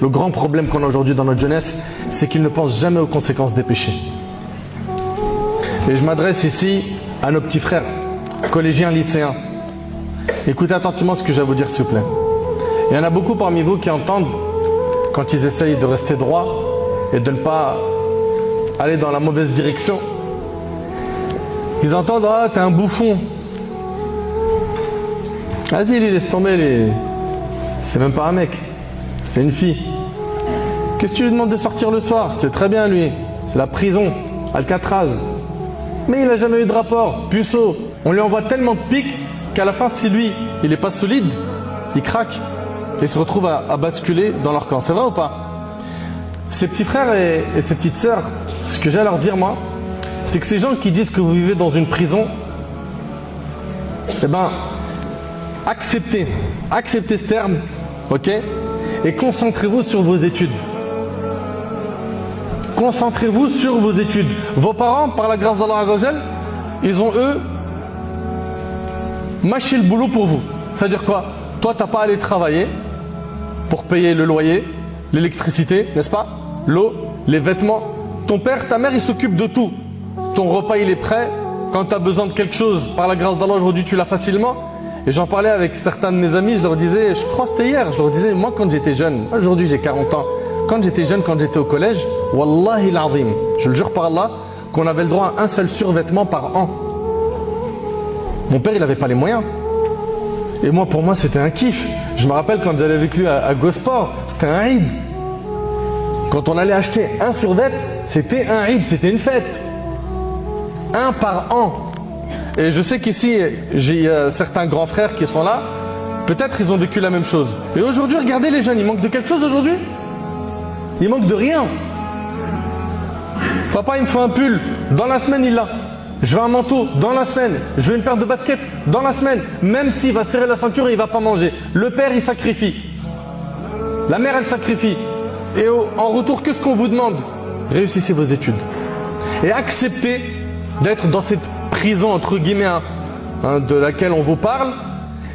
Le grand problème qu'on a aujourd'hui dans notre jeunesse, c'est qu'ils ne pensent jamais aux conséquences des péchés. Et je m'adresse ici à nos petits frères, collégiens, lycéens. Écoutez attentivement ce que j'ai à vous dire, s'il vous plaît. Il y en a beaucoup parmi vous qui entendent, quand ils essayent de rester droit et de ne pas aller dans la mauvaise direction, ils entendent « Ah, t'es un bouffon !» Vas-y, lui, laisse tomber, c'est même pas un mec, c'est une fille. Qu'est-ce que tu lui demandes de sortir le soir? C'est très bien, lui, c'est la prison, Alcatraz. Mais il n'a jamais eu de rapport, puceau. On lui envoie tellement de piques qu'à la fin, si lui, il n'est pas solide, il craque et se retrouve à basculer dans leur camp. C'est vrai ou pas? Ces petits frères et ces petites sœurs, ce que j'ai à leur dire, moi, c'est que ces gens qui disent que vous vivez dans une prison, eh ben, acceptez ce terme, ok? Et concentrez-vous sur vos études. Concentrez-vous sur vos études. Vos parents, par la grâce d'Allah Azzawajal, ils ont, eux, mâché le boulot pour vous. C'est-à-dire quoi? Toi, tu n'as pas à aller travailler pour payer le loyer, l'électricité, n'est-ce pas? L'eau, les vêtements. Ton père, ta mère, ils s'occupent de tout. Ton repas, il est prêt. Quand tu as besoin de quelque chose, par la grâce d'Allah, aujourd'hui, tu l'as facilement. Et j'en parlais avec certains de mes amis, je leur disais, je crois que c'était hier, je leur disais, moi quand j'étais jeune, aujourd'hui j'ai 40 ans, quand j'étais jeune, quand j'étais au collège, Wallahi l'azim, je le jure par Allah, qu'on avait le droit à un seul survêtement par an. Mon père, il n'avait pas les moyens. Et moi, pour moi, c'était un kiff. Je me rappelle quand j'allais avec lui à Gosport, c'était un Eid. Quand on allait acheter un survêt, c'était un Eid, c'était une fête. Un par an. Et je sais qu'ici, j'ai certains grands frères qui sont là, peut-être ils ont vécu la même chose. Et aujourd'hui, regardez les jeunes, ils manquent de quelque chose aujourd'hui? Ils manquent de rien. Papa, il me faut un pull, dans la semaine il l'a. Je veux un manteau, dans la semaine. Je veux une paire de baskets, dans la semaine. Même s'il va serrer la ceinture et il ne va pas manger. Le père, il sacrifie. La mère, elle sacrifie. Et en retour, qu'est-ce qu'on vous demande? Réussissez vos études. Et acceptez d'être dans cette prison, entre guillemets, de laquelle on vous parle.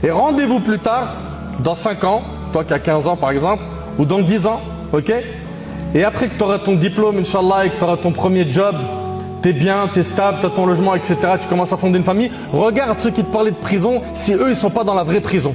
Et rendez-vous plus tard, dans 5 ans, toi qui as 15 ans par exemple, ou dans 10 ans, ok? Et après que tu auras ton diplôme, Inch'Allah, et que tu auras ton premier job, tu es bien, tu es stable, tu as ton logement, etc., tu commences à fonder une famille, regarde ceux qui te parlaient de prison, si eux, ils ne sont pas dans la vraie prison.